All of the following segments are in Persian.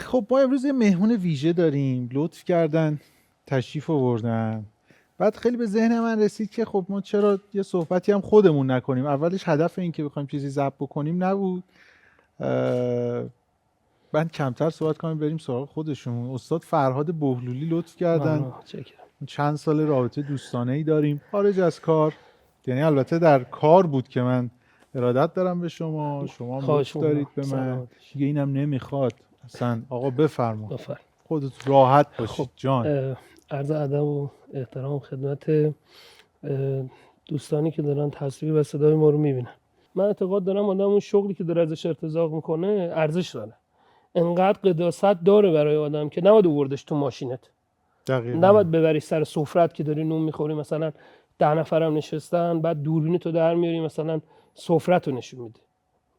خب ما امروز یه مهمون ویژه داریم، لطف کردن تشریف آوردن. بعد خیلی به ذهن من رسید که خب ما چرا یه صحبتی هم خودمون نکنیم. اولش هدف این که بخوایم چیزی ضبط بکنیم نبود، من کمتر صحبت کنیم بریم سراغ خودشون. استاد فرهاد بهلولی لطف کردن، چند سال رابطه دوستانه ای داریم خارج از کار، یعنی البته در کار بود که من ارادت دارم به شما هم لطف دارید به من دیگه، اینم نمیخواد اصلا. آقا بفرما، خودت راحت باشید. خب جان عرض ادب و احترام خدمت دوستانی که دارن تصویر و صدای ما رو میبینن. من اعتقاد دارم آدم اون شغلی که داره ازش ارتزاق میکنه ارزش داره، انقدر قداست داره برای آدم که نباید آوردش تو ماشینت، نباید ببری سر سفرت که داری نون میخوری، مثلا 10 نفرم نشستن بعد دوربین تو در میاری مثلا سفرت رو نشون میده،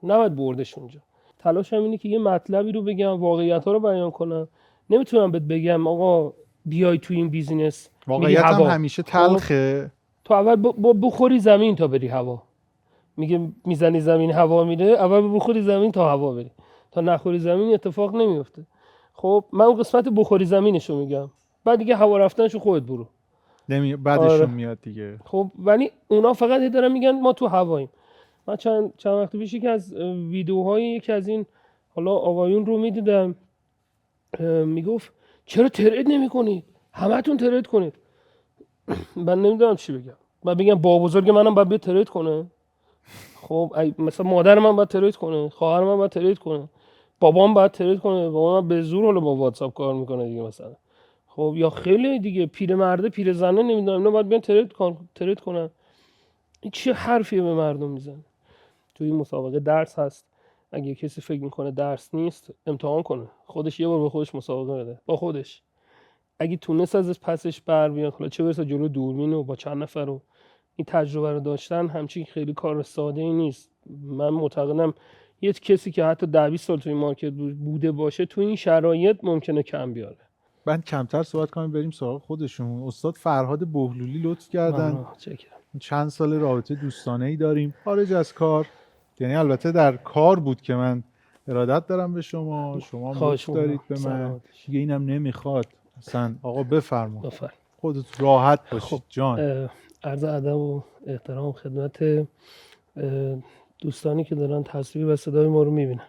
نباید بردش اونجا. تلاشم اینه که یه مطلبی رو بگم، واقعیت ها رو بیان کنم. نمیتونم بهت بگم آقا بیای تو این بیزینس واقعیت هم همیشه تلخه. تو اول بخوری زمین تا بری هوا. میگه میزنی زمین هوا میره، اول بخوری زمین تا هوا بری، تا نخوری زمین اتفاق نمیفته. خب من اون قسمت بخوری زمینشو میگم، بعد دیگه هوا رفتنشو خودت برو، بعدشون میاد دیگه. خب ولی اونا فقط دارن میگن ما تو هواییم. من چند وقت پیش یکی از ویدیوهای یکی از این حالا آقایون رو میدیدم، میگفت چرا ترید نمی‌کنید؟ همتون ترید کنید. من نمیدونم چی بگم. من بگم با بزرگ منم باید ترید کنه؟ خب مثلا مادر من باید ترید کنه، خواهر من باید ترید کنه، بابام باید ترید کنه. بابام به زور حالا با واتساپ کار میکنه دیگه مثلا. خب یا خیلی دیگه پیرمرده پیرزنه نمیدونم اینا باید بیان ترید کنن. این چه حرفیه به مردم میزنه؟ توی مسابقه درس هست، اگه کسی فکر میکنه درس نیست امتحان کنه، خودش یه بار به خودش مسابقه بده با خودش، اگه تونست ازش پسش بر بیاد، حالا چه برسه جلو دوربین و با چند نفر رو این تجربه رو داشتن، همچین خیلی کار ساده ای نیست. من معتقدم یه کسی که حتی 10-20 سال توی مارکت بوده باشه تو این شرایط ممکنه کم بیاره. من کمتر صحبت کنیم بریم سراغ خودشون. استاد فرهاد بهلولی لطف کردن، چند سال رابطه دوستانه ای داریم خارج از کار، یعنی البته در کار بود که من ارادت دارم به شما هم لطف دارید به من دیگه، اینم نمیخواد اصلا. آقا بفرما، خودت راحت باشید. جان عرض ادب و احترام خدمت دوستانی که دارن تصویر و صدای ما رو میبینن.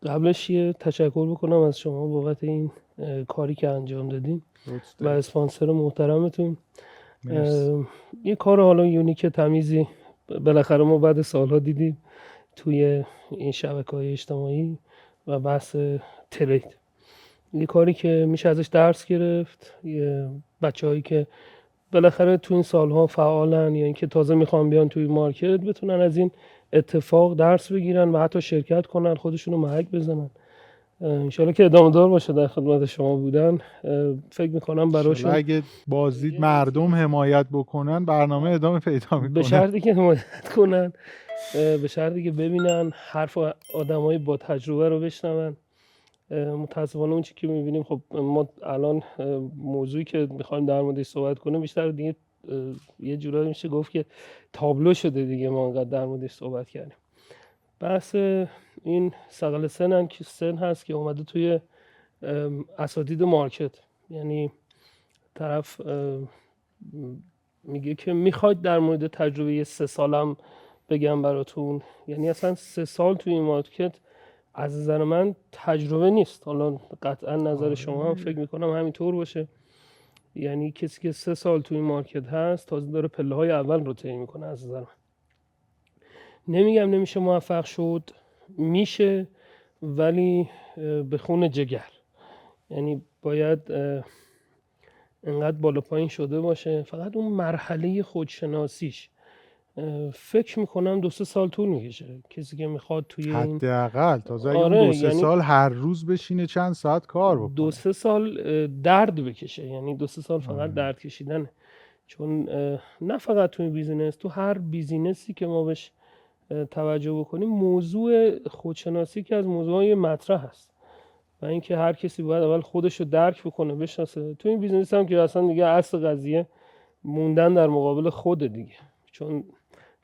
قبلش یه تشکر بکنم از شما بابت این کاری که انجام دادین و اسپانسر محترمتون. یه کار حالا یونیک تمیزی بالاخره ما بعد سالها دیدیم توی این شبکه‌های اجتماعی و بحث ترید. یه کاری که میشه ازش درس گرفت. یه بچه‌هایی که بالاخره تو این سالها فعالن یا اینکه تازه میخوان بیان توی مارکت بتونن از این اتفاق درس بگیرن و حتی شرکت کنن، خودشونو محک بزنن. انشالله که ادامه دار باشه. در خدمت شما بودن. فکر میکنم براشون اگه بازدید مردم حمایت بکنن برنامه ادامه پیدا میکنه، به شرطی که حمایت کنن، به شرطی که ببینن حرف آدمای با تجربه رو بشنون. متاسفانه اون چی که میبینیم، خب ما الان موضوعی که میخوایم در موردش صحبت کنیم بیشتر دیگه یه جورایی میشه گفت که تابلو شده دیگه، ما انقدر در موردش صحبت کردیم. بحث این سقل سن هست که اومده توی اساتید مارکت. یعنی طرف میگه که میخواید در مورد تجربه 3 سالم بگم براتون، یعنی اصلا 3 سال توی این مارکت از نظر من تجربه نیست. حالا قطعا نظر شما هم فکر میکنم همینطور باشه. یعنی کسی که 3 سال توی این مارکت هست تازه داره پله های اول رو طی میکنه. از نظر من نمیگم نمیشه موفق شد، میشه، ولی به خون جگر. یعنی باید انقدر بالا پایین شده باشه. فقط اون مرحله خودشناسیش فکر میکنم 2-3 سال طول میکشه. کسی که میخواد توی این حداقل تازه اون 2-3 سال هر روز بشینه چند ساعت کار بکنه، 2-3 سال درد بکشه. یعنی 2-3 سال فقط درد کشیدنه. چون نه فقط توی بیزینس، تو هر بیزینسی که ما بهش توجه بکنیم، موضوع خودشناسی که از موضوعهای مطرح هست و اینکه هر کسی باید اول خودش رو درک بکنه، بشناسه. تو این بیزینس هم که اصلا دیگه اصل قضیه موندن در مقابل خود دیگه. چون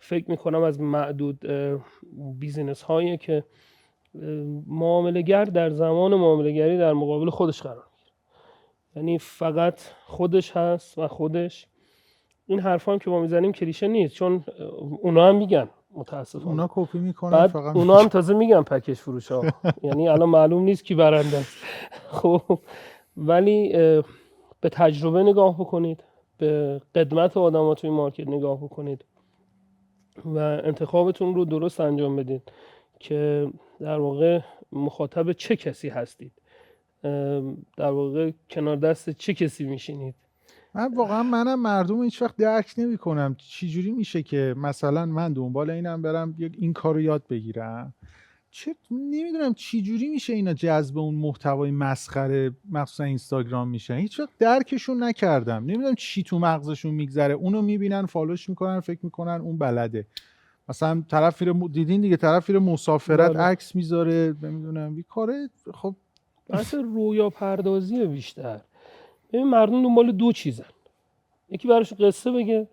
فکر میکنم از معدود بیزینس هایی که معامله‌گر در زمان معامله‌گری در مقابل خودش قرار میگیره. یعنی فقط خودش هست و خودش. این حرفا هم که ما میزنیم کلیشه نیست، چون اونا هم میگن متاسفانه. اونا کپی میکنن بعد فقط اونا هم تازه میگن پکیج فروش ها. یعنی الان معلوم نیست کی برنده است. خب ولی به تجربه نگاه بکنید، به قدمت آدم‌ها توی مارکت نگاه بکنید و انتخابتون رو درست انجام بدید که در واقع مخاطب چه کسی هستید، در واقع کنار دست چه کسی میشینید. من واقعا منم مردم هیچ وقت درک نمی‌کنم چی جوری میشه که مثلا من دنبال اینم برم این کارو یاد بگیرم، نمیدونم چی جوری میشه اینا جذب اون محتوای مسخره مخصوصا اینستاگرام میشن. هیچ وقت درکشون نکردم، نمیدونم چی تو مغزشون میگذره، اونو میبینن فالوش میکنن فکر میکنن اون بلده. مثلا طرف دیدین دیگه، طرف مسافرت بله. عکس میذاره، نمیدونم این کاره. خب بحث رویا پردازی بیشتر. ببین مردم دنبال دو چیزن، یکی براش قصه بگه،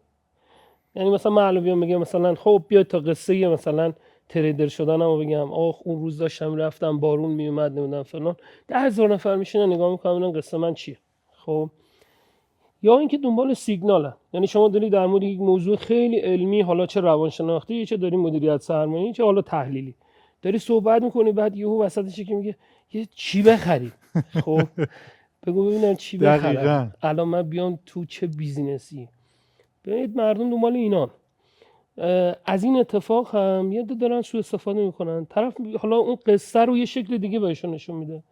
یعنی مثلا معلوم بیام بگم مثلا خب بیا تا قصه مثلا تریدر شدنمو بگم، آخ اون روز داشتم رفتم بارون میومد نمیدونم فلان، 10,000 نفر میشینن نگاه میکنن ببینن قصه من چیه. خب یا اینکه دنبال سیگنالن، یعنی شما داری در مورد یک موضوع خیلی علمی، حالا چه روانشناختی، چه داری مدیریت سرمایه‌ای، چه حالا تحلیلی، داری صحبت میکنی، بعد یهو وسطش که میگه یه چی بخریم. خب بگو ببینم چی بخرم دقیقاً. الان من بیام تو چه بیزینسی. ببینید مردم دنبال اینان. از این اتفاق هم یه دارن سوء استفاده میکنن. طرف حالا اون قصه رو یه شکل دیگه بهشون نشون میده،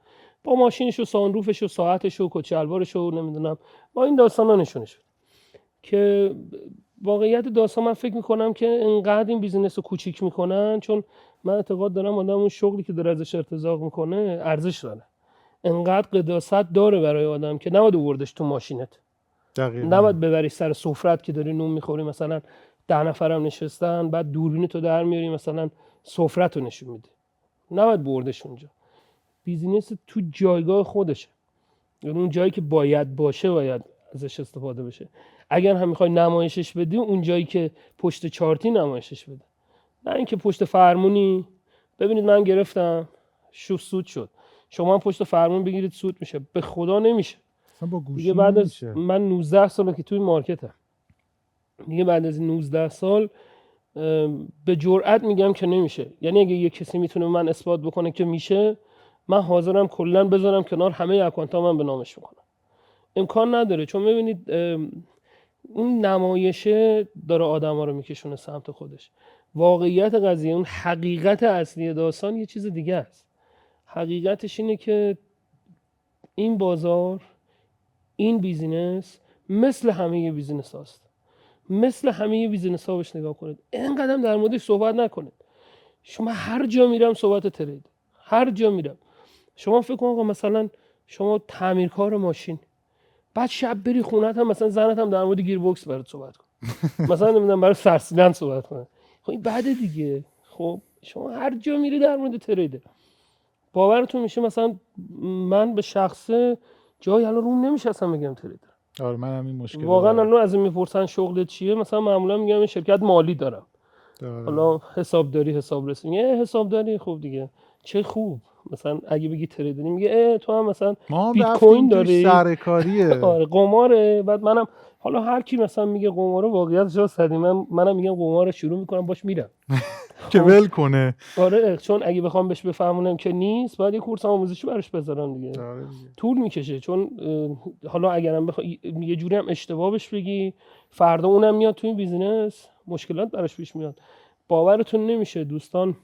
با ماشینش و سانروفش و ساعتش و کچه الوارش و نمیدونم با این داستانا نشونش بده. که واقعیت داستان من فکر میکنم که انقدر این بیزینس رو کوچیک میکنن، چون من اعتقاد دارم آدم اون شغلی که داره ازش ارتزاق میکنه ارزش داره، انقدر قداست داره برای آدم که نباید آوردش تو ماشینت، نباید ببری سر سفرت که داری نون میخوری، مثلا 10 نفرم نشستن بعد دوربین تو در میاری مثلا سفرت رو نشون میده، نباید بردش اونجا. بیزینس تو جایگاه خودشه، یعنی اون جایی که باید باشه باید ازش استفاده بشه. اگر هم میخوای نمایشش بدی اون جایی که پشت چارتی نمایشش بده، نه اینکه پشت فرمونی. ببینید من گرفتم سود شد، شما هم پشت فرمون بگیرید سود میشه، به خدا نمیشه. با گوشی دیگه بعد از نمیشه. من 19 ساله که توی مارکتم، دیگه بعد از 19 سال به جرئت میگم که نمیشه. یعنی اگه یه کسی میتونه من اثبات بکنه که میشه، من حاضرم کلا بذارم کنار همه اکانت‌ها من به نامش میکنم. امکان نداره، چون ببینید اون نمایشه داره آدما رو میکشونه سمت خودش. واقعیت قضیه، اون حقیقت اصلی داستان یه چیز دیگه است. حقیقتش اینه که این بازار، این بیزینس مثل همه بیزینس هاست، مثل همه بیزینس ها بهش نگاه کنید، اینقدر در موردش صحبت نکنید. شما هر جا میرم صحبت ترید، هر جا میرم. شما فکر کن آقا مثلا شما تعمیرکار ماشین، بعد شب بری خونت هم مثلا زنت هم در مورد گیر باکس برات صحبت کن، مثلا نمیدونم برای سرسیلند صحبت کنه. خب این بعده دیگه. خب شما هر جا میری در مورد تریده. باورتون میشه مثلا من به شخصه جایی الان روم نمیشه اصلا بگم تریدر. آره منم این مشکل واقعا دارم. الان از این میپرسن شغلت چیه، مثلا معمولا میگم این شرکت مالی دارم. حالا حسابداری، حسابرسی. میگه حسابداری، خوب دیگه چه خوب. مثلا اگه بگی تریدری میگه تو هم مثلا بیت کوین داری، سرکاریه. آره قماره. بعد منم حالا هر کی مثلا میگه قماره، واقعیتش هست منم میگم قمار، شروع میکنم باش میرم که ول کنه. آره، چون اگه بخوام بهش بفهمونم که نیست، بعد یه کورس آموزشی براش بذارم دیگه. طول میکشه، چون حالا اگرم یه جوری هم اشتباه بهش بگی، فردا اونم میاد توی بیزینس مشکلات براش پیش میاد. باورتون نمیشه دوستان،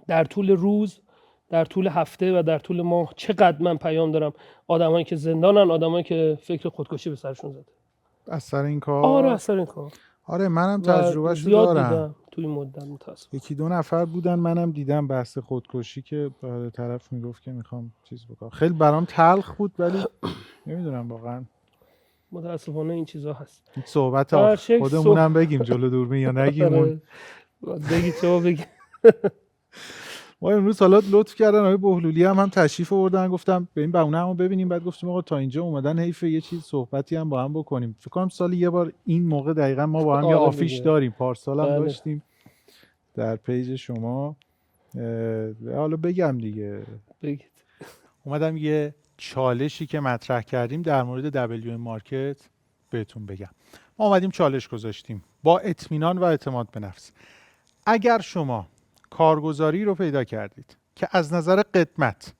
در طول روز، در طول هفته و در طول ماه چقدر من پیام دارم آدمایی که زندانن، آدمایی که فکر خودکشی به سرشون زده از سر این کار. آره از سر این کار. آره منم تجربهشو زیاد دارم. دیدم توی مدت متاسفم. 1-2 نفر بودن منم دیدم بحث خودکشی که طرف میگفت که میخوام چیز بکنم. خیلی برام تلخ بود، ولی نمیدونم واقعا متاسفانه این چیزا هست. این صحبت خودمونم بگیم جلو دوربین یا نگیم؟ بگید شما بگید. ما امروز حالا لطف کردن آقای بهلولی هم تشریف آوردن، گفتم به این بهونه همو ببینیم. بعد گفتیم آقا تا اینجا اومدن حیف یه چیز صحبتی هم با هم بکنیم. فکر کنم سالی یه بار این موقع دقیقاً ما با هم یه آفیش داریم، پارسال هم داشتیم در پیج شما. حالا بگم دیگه. بگید. اومدم یه چالشی که مطرح کردیم در مورد WM مارکت بهتون بگم. ما اومدیم چالش گذاشتیم با اطمینان و اعتماد به نفس. اگر شما کارگزاری رو پیدا کردید که از نظر قدمت،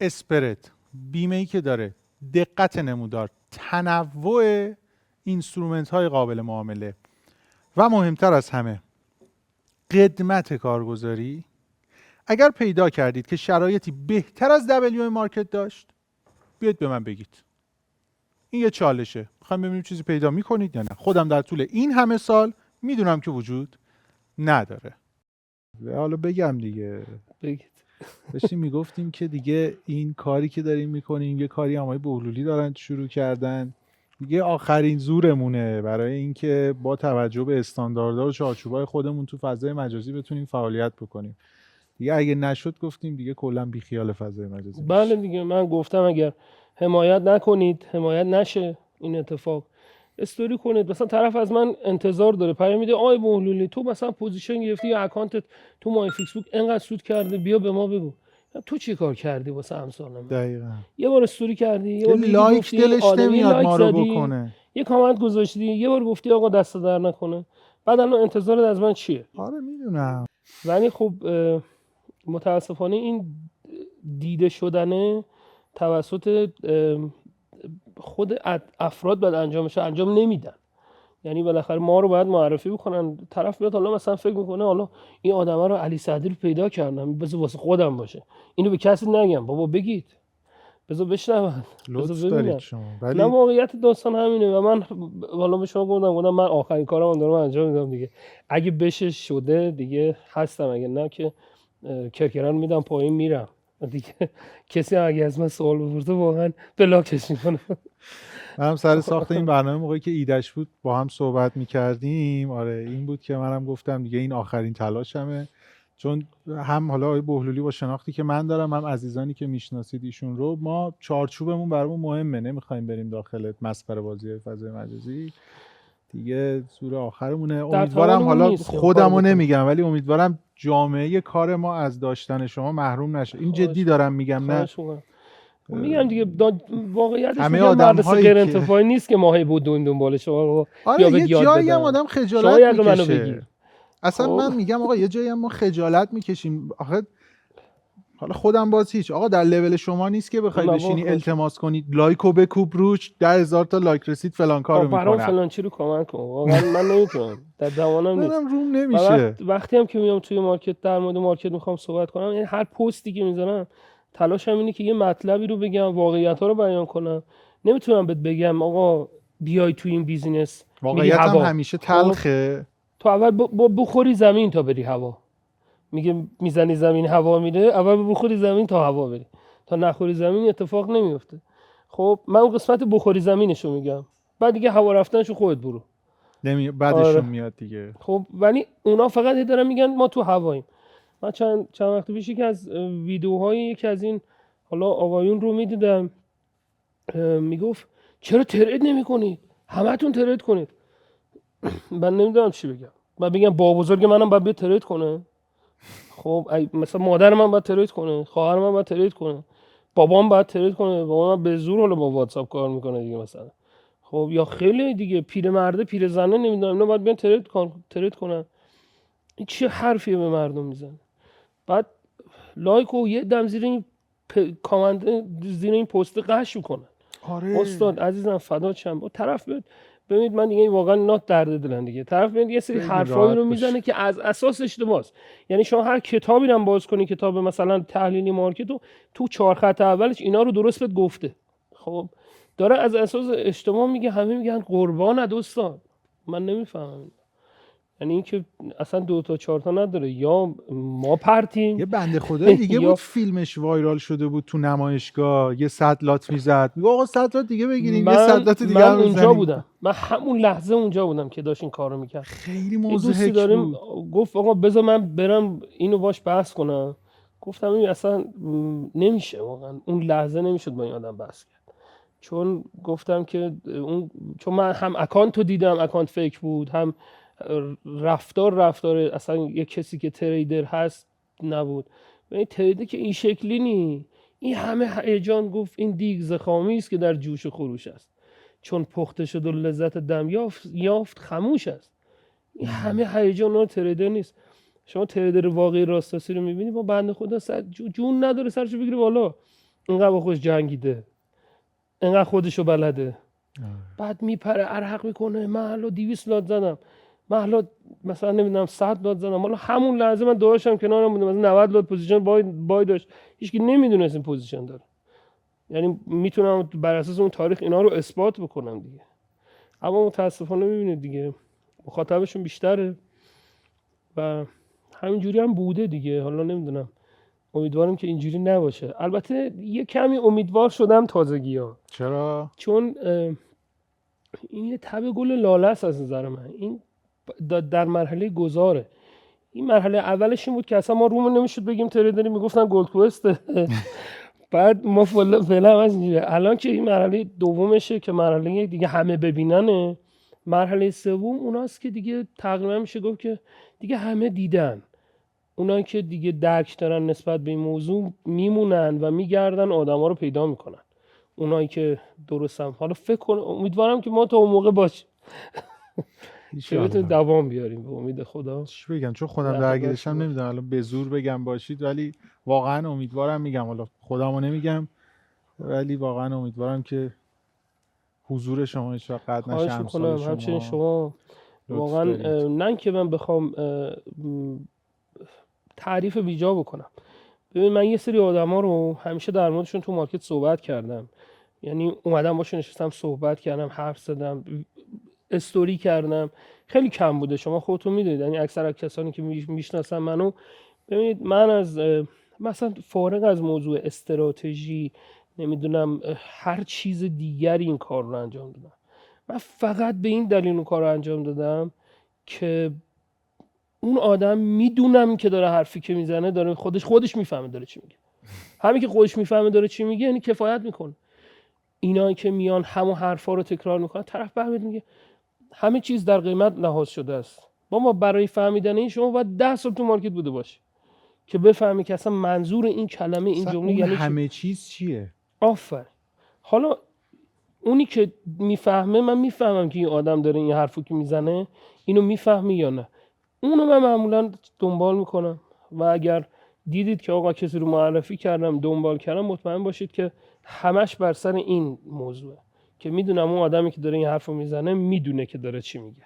اسپرد، بیمه‌ای که داره، دقت نمودار، تنوع اینسترومنت های قابل معامله و مهمتر از همه قدمت کارگزاری، اگر پیدا کردید که شرایطی بهتر از WM مارکت داشت، بیاید به من بگید. این یه چالشه. میخوام ببینیم چیزی پیدا میکنید یا نه. خودم در طول این همه سال میدونم که وجود نداره. حالا بگم دیگه. بگید. داشتیم میگفتیم که دیگه این کاری که داریم میکنیم یه کاری آقای بهلولی دارن شروع کردن، دیگه آخرین زورمونه برای اینکه با توجه به استانداردها و چارچوبای خودمون تو فضای مجازی بتونیم فعالیت بکنیم. دیگه اگه نشد گفتیم دیگه کلا بی خیال فضای مجازی. بله دیگه، من گفتم اگر حمایت نکنید، حمایت نشه این اتفاق، استوری کنید. مثلا طرف از من انتظار داره، پیام میده آی بهلولی تو مثلا پوزیشن گرفتی یا اکانتت تو مای فیکسبوک اینقدر سود کرده، بیا به ما بگو تو چی کار کردی واسه امثال من. دقیقاً. یه بار استوری کردی، یه بار لایک گفتی دلش آدمی نمیاد لایک ما رو زدی، بکنه. یه کامنت گذاشتی، یه بار گفتی آقا دست در نکنه، بعد الان انتظارت از من چیه؟ آره میدونم. ولی خب متاسفانه این دیده شدن توسط خود افراد باید انجامش انجام نمیدن. یعنی بالاخره ما رو باید معرفی بکنن. طرف میاد حالا مثلا فکر میکنه حالا این آدمه رو علی سعدی رو پیدا کردم بذار واسه خودم باشه، اینو به کسی نگم. بابا بگید، بذار بشنون، بذار لطف ببینن. دارید شما. نه ولی واقعیت داستان همینه و من حالا به شما گفتم من آخرین کارم دارم انجام میدم دیگه. اگه بشه شده دیگه هستم، اگه نه که کرکران میدم پایین میرم دیگه. کسی اگه از من سوال بپرسه واقعا بلاکش میکنم. منم سر ساخت این برنامه موقعی که ایدش بود با هم صحبت میکردیم، آره این بود که منم گفتم دیگه این آخرین تلاشمه، چون هم حالا آقای بهلولی با شناختی که من دارم، هم عزیزانی که میشناسید ایشون رو، ما چارچوبمون برامون مهمه، نمیخوایم بریم داخل مسخره بازی فضای مجازی دیگه. زور آخرمونه. امیدوارم حالا خودمو نمیگم ولی امیدوارم جامعه کار ما از داشتن شما محروم نشه. این جدی دارم میگم، نه میگم دیگه واقعیتش همه میگم مدرسه غیر که انتفاعی نیست که ماهی بود دنبال شما. آره یه جایی هم آدم خجالت میکشه. اصلا من میگم آقا یه جایی هم ما خجالت میکشیم. آخه حالا خودم باز هیچ آقا در لول شما نیست که بخوای بشینی التماس کنی لایکو بکوب روش 10,000 تا لایک رسید فلان کارو میکنم. برام فلان چی رو کامنت کن. واقعا من نمیتونم، در توانم نیست. منم روم نمیشه. وقتی هم که میام توی مارکت در مورد مارکت میخوام صحبت کنم، یعنی هر پستی که میذارم تلاشم اینه که یه مطلبی رو بگم، واقعیت‌ها رو بیان کنم. نمیتونم بهت بگم آقا بیای توی این بیزینس واقعیت هم همیشه تلخه. تو اول بخوری زمین تا بری هوا. میگه میزنی زمین هوا میره، اول بخوری زمین تا هوا بری. تا نخوری زمین اتفاق نمیفته. خب من اون قسمت بخوری زمینشو میگم، بعد دیگه هوا رفتنشو خودت برو. بعدشون میاد دیگه. خب ولی اونا فقط دارن میگن ما تو هواییم. من چند وقت پیش که از ویدیوهای یکی از این حالا آقایون رو میدیدم، میگفت چرا ترید نمیکنید؟ همتون ترید کنید. من نمیدونم چی بگم. من بگم با بزرگ منم باید بیاد ترید کنه؟ خب مثلا مادر من باید ترید کنه، خواهر من باید ترید کنه، بابام باید ترید کنه. بابام به زور حالا با واتساپ کار میکنه دیگه مثلا. خب یا خیلی دیگه پیرمرده پیرزنه نمیدونم اینا باید بیان ترید کنن. این چه حرفیه به مردم میزنه؟ بعد لایک و یه دم زیر این کامنت زیر این پست قش میکنن. آره استاد عزیزم فدات شم. با طرف بیاد ببینید من دیگه واقعا نات درد دلن دیگه. طرف میاد یه سری حرفایی رو میزنه که از اساس اشتباهه. یعنی شما هر کتابی رو باز کنی، کتاب مثلا تحلیلی مارکت رو، تو 4 خط اولش اینا رو درست بهت گفته. خب داره از اساس اشتباه میگه، همه میگن قربانت استاد. من نمیفهمم. یعنی اینکه اصلا 2 تا 4 تا نداره. یا ما پرتیم. یه بنده خدای دیگه بود فیلمش وایرال شده بود تو نمایشگاه، یه 100 لات میزد، میگه آقا 100 لات دیگه بگیریم، یه 100 لات دیگه هم اونجا بودم. من همون لحظه اونجا بودم که داشت این کارو میکرد. خیلی موضوع داریم گفت آقا بذار من برم اینو باش بحث کنم. گفتم این اصلا نمیشه، واقعا اون لحظه نمیشد با این آدم بحث کرد. چون گفتم که چون من هم اکانت رو دیدم، اکانت فیک بود، هم رفتار اصلا یه کسی که تریدر هست نبود. و این تریده که این شکلی نی، این همه هیجان گفت این دیگ زخامی است که در جوش و خروش است، چون پخته شد و لذت دم یافت خموش است. این همه هیجان رو تریدر نیست. شما تریدر واقعی راستاسی رو میبینی با بنده خدا جون نداره سرشو بگیره بالا، اینقدر با خودش جنگیده، اینقدر خودشو بلده. بعد میپره عرق میکنه، من حالا 200 لات زدم، من حالا مثلا نمیدونم 100 لات زدم، حالا همون لحظه من داشتم کنارم بودم مثلا 90 لات پوزیشن بای داشت، هیچکی نمیدونست این پوزیشن داره. یعنی میتونم بر اساس اون تاریخ اینا رو اثبات بکنم دیگه، اما متاسفانه میبینید دیگه مخاطبشون بیشتره و همینجوری هم بوده دیگه. حالا نمیدونم، امیدوارم که اینجوری نباشه. البته یه کمی امیدوار شدم تازگی‌ها. چرا؟ چون این یه تب گل لاله است از نظر من. این در مرحله گذاره. این مرحله اولش این بود که اصلا ما رومون نمیشد بگیم تریدری، میگفتن گلد کوسته. بعد ما فعلا از اینجوری. الان که این مرحله دومشه که مرحله دیگه همه ببیننه. مرحله سوم اوناست که دیگه تقریبا میشه گفت که دیگه همه دیدن. اونایی که دیگه درک دارن نسبت به این موضوع میمونن و میگردن آدما رو پیدا میکنن. اونایی که درستم، حالا فکر کنم امیدوارم که ما تا اون موقع باشیم که بتونیم دوام بیاریم به امید خدا. چی بگم، چون خودم درگیرشم نمیدونم الان به زور بگم باشید، ولی واقعا امیدوارم. میگم حالا خودمو نمیگم، ولی واقعا امیدوارم که حضور شما هیچ وقت قطع نشه. همچنین شما واقعا نه که من بخوام تعریف بیجا بکنم. ببین من یه سری آدما رو همیشه در موردشون تو مارکت صحبت کردم، یعنی اومدم باشون نشستم صحبت کردم، حرف زدم، استوری کردم. خیلی کم بوده، شما خودتون میدونید، یعنی اکثر کسانی که میشناسن منو، ببینید من از مثلا فارغ از موضوع استراتژی نمیدونم هر چیز دیگری این کار رو انجام دادم. من فقط به این دلیل اون کار رو انجام دادم که اون آدم میدونم که داره حرفی که میزنه داره خودش میفهمه داره چی میگه. همین که خودش میفهمه داره چی میگه یعنی کفایت میکنه. اینایی که میان همون حرفا رو تکرار میکنن، طرف برمیاد میگه همه چیز در قیمت لحاظ شده است. ما برای فهمیدن این شما باید 10 سال تو مارکت بوده باشی که بفهمی که اصلا منظور این کلمه این جمله یعنی همه چیز چیه. آفر. حالا اونی که میفهمه، من میفهمم که این آدم داره این حرفو که میزنه اینو میفهمه یا نه. اونو من معمولا دنبال میکنم و اگر دیدید که آقا کسی رو معرفی کردم دنبال کردم، مطمئن باشید که همش بر سر این موضوعه که میدونم اون آدمی که داره این حرفو میزنه میدونه که داره چی میگه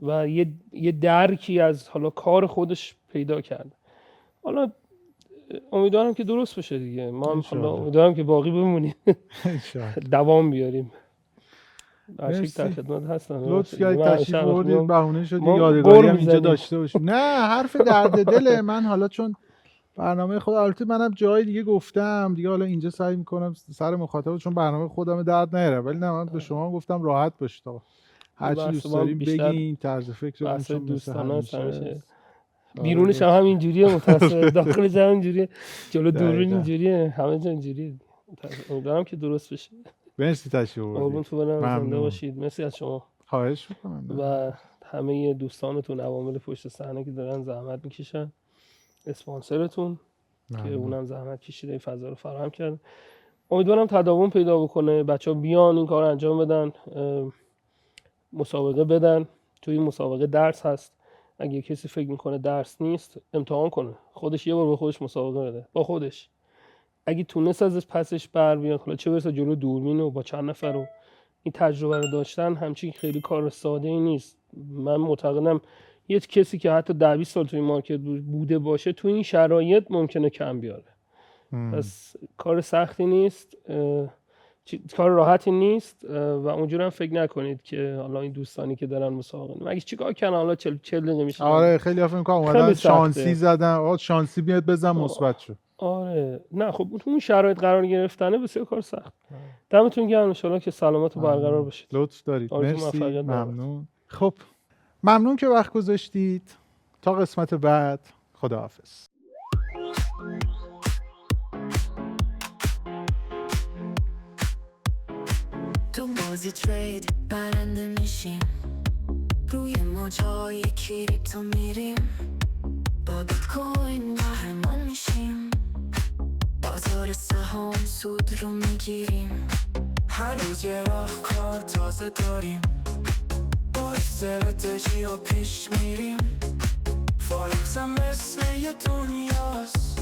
و یه درکی از حالا کار خودش پیدا کرده. حالا امیدوارم که درست بشه دیگه. ما هم حالا امیدوارم که باقی بمونیم دوام بیاریم. عاشق در خدمت هستم. لطف کردید تشریف آوردید، بهونه شد یادگاری هم اینجا داشته باشیم. نه حرف درد دله من. حالا چون برنامه خود، البته منم جای دیگه گفتم دیگه، حالا اینجا سعی میکنم سر مخاطب چون برنامه خودم درد نیاره، ولی نه من به شما گفتم راحت باشید آقا، هر چی دوست دارید بگین، طرز فکرتون چون دوستانه همیشه. بیرونش هم اینجوریه متأسفانه، داخلش هم اینجوریه، جلو دوربین اینجوریه، همه جا اینجوریه. امیدوارم که درست بشه. مرسی تشریف آوردید. زنده باشید. مرسی از شما. خواهش می‌کنم. و همه دوستانتون عوامل پشت صحنه که دارن زحمت میکشن، اسپانسرتون که اونم زحمت کشیده این فضا رو فراهم کرد. امیدوارم تداوم پیدا بکنه، بچه‌ها بیان این کار رو انجام بدن، مسابقه بدن. توی این مسابقه درس هست، اگه کسی فکر میکنه درس نیست امتحان کنه، خودش یه بار به خودش مسابقه بده با خودش. اگه تونست ازش پسش بر بیاد، حالا چه برسه جلو دوربین و با چند نفر رو این تجربه رو داشتن، همچین خیلی کار ساده ای نیست. من معتقدم یه کسی که حتی 10-20 سال توی مارکت بوده باشه توی این شرایط ممکنه کم بیاره. پس کار سختی نیست، کار راحتی نیست و اونجوری هم فکر نکنید که حالا این دوستانی که دارن مسابقه مگه چیکار کنن حالا 40 دقیقه میشه. آره خیلی فکر می‌کنم اومدن شانسی زدن، آقا شانسی بیاد بزن مثبت شد. آره نه خب اون شرایط قرار گرفتنه بسیار کار سخت. دمتون گرم، ان شاءالله که سلامت و برقرار باشید. لطف دارید. مرسی، ممنون. خب ممنون که وقت گذاشتید. تا قسمت بعد، خداحافظ. تو بازی ترید برنده میشیم، روی موجهای کریپتو میریم، با بیت کوین قهرمان میشیم، بازار سهام سود رو میگیریم، هر روز یه راهکار تازه داریم، با استراتژی و پیش میریم. فارکس هم مثل یه دنیاست،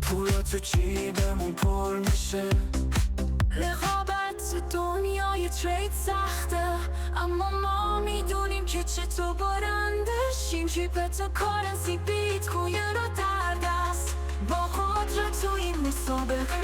پولا تو جیبمون پر میشه. رقابت دنیای ترید سخته، اما ما میدونیم که چطور برندشیم. کریپتو کارنسی بیت کوین رو در دست، با قدرت تو این مسابقه